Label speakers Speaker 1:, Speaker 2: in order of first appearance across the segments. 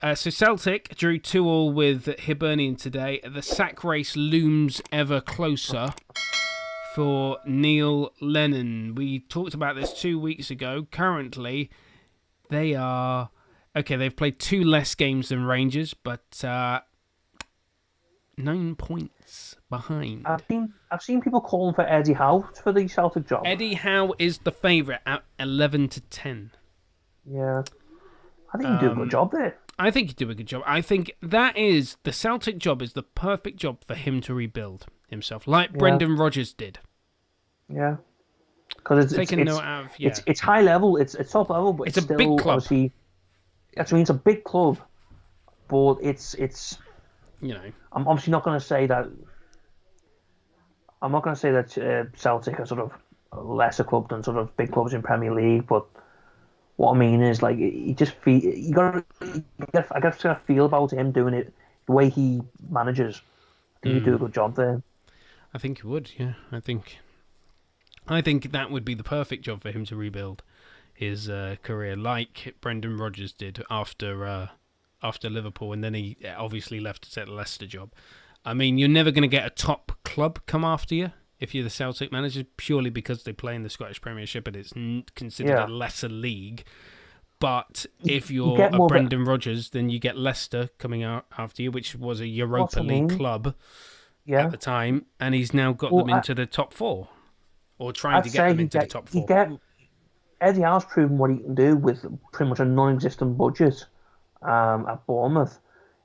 Speaker 1: So Celtic drew 2-2 with Hibernian today. The sack race looms ever closer for Neil Lennon. We talked about this 2 weeks ago. Currently, they are... Okay, they've played 2 less games than Rangers, but 9 points behind.
Speaker 2: I've seen people calling for Eddie Howe for the Celtic job.
Speaker 1: Eddie Howe is the favourite at 11-10.
Speaker 2: Yeah, I think he'd do a good job there.
Speaker 1: I think he'd do a good job. I think the Celtic job is the perfect job for him to rebuild himself, like Brendan Rodgers did.
Speaker 2: Yeah, because it's high level, it's top level, but it's
Speaker 1: a
Speaker 2: still
Speaker 1: big club.
Speaker 2: Obviously, it's a big club, but it's I'm obviously not going to say that. I'm not going to say that Celtic are sort of a lesser club than sort of big clubs in Premier League, but what I mean is, like, I got a feel about him doing it the way he manages. I think he'd do a good job there.
Speaker 1: I think he would. Yeah, I think that would be the perfect job for him to rebuild his career, like Brendan Rodgers did after Liverpool, and then he obviously left to take the Leicester job. I mean, you're never going to get a top club come after you if you're the Celtic manager, purely because they play in the Scottish Premiership and it's considered a lesser league. But if you're a Brendan Rodgers, then you get Leicester coming out after you, which was a Europa League club at the time, and he's now got them into the top 4, or trying to get them into the top 4.
Speaker 2: Eddie Howe's proven what he can do with pretty much a non-existent budget at Bournemouth.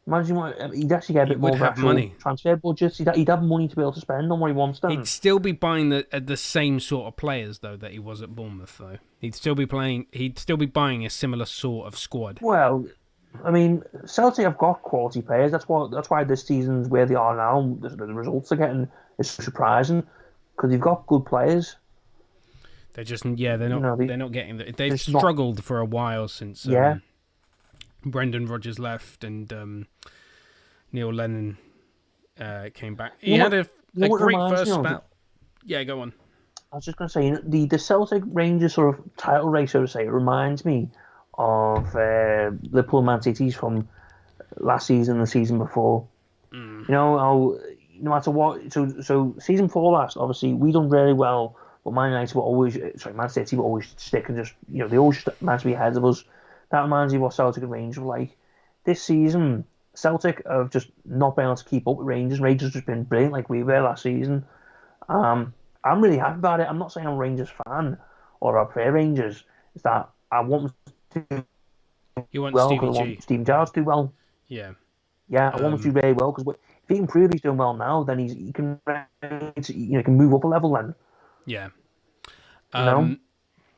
Speaker 2: Imagine he'd actually get a bit more of actual money. Transfer budgets. He'd have money to be able to spend on what he wants to.
Speaker 1: He'd still be buying the same sort of players though that he was at Bournemouth. Though he'd still be buying a similar sort of squad.
Speaker 2: Well, I mean, Celtic have got quality players. That's why this season's where they are now. The results they're getting is surprising because they've got good players.
Speaker 1: They're just they're not getting. They've struggled for a while since. Brendan Rodgers left and Neil Lennon came back. He had a great first spell. Yeah, go on.
Speaker 2: I was just going to say, the Celtic Rangers sort of title race, so to say, it reminds me of Liverpool Man City's from last season and the season before. You know how no matter what, so season 4 last, obviously we done really well, but Man City were always stick and just they always just managed to be ahead of us. That reminds me of what Celtic and Rangers were like. This season, Celtic have just not been able to keep up with Rangers. Rangers have just been brilliant like we were last season. I'm really happy about it. I'm not saying I'm a Rangers fan or I play Rangers. It's that I want them to
Speaker 1: do well
Speaker 2: because I want Steven Gerrard to do well.
Speaker 1: Yeah.
Speaker 2: Yeah, I want him to do really well because if he can prove he's doing well now, then he can move up a level then.
Speaker 1: Yeah.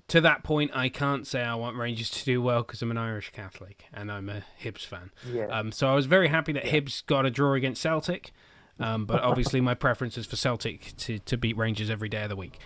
Speaker 1: To that point, I can't say I want Rangers to do well because I'm an Irish Catholic and I'm a Hibs fan.
Speaker 2: Yeah.
Speaker 1: So I was very happy that Hibs got a draw against Celtic, but obviously my preference is for Celtic to beat Rangers every day of the week.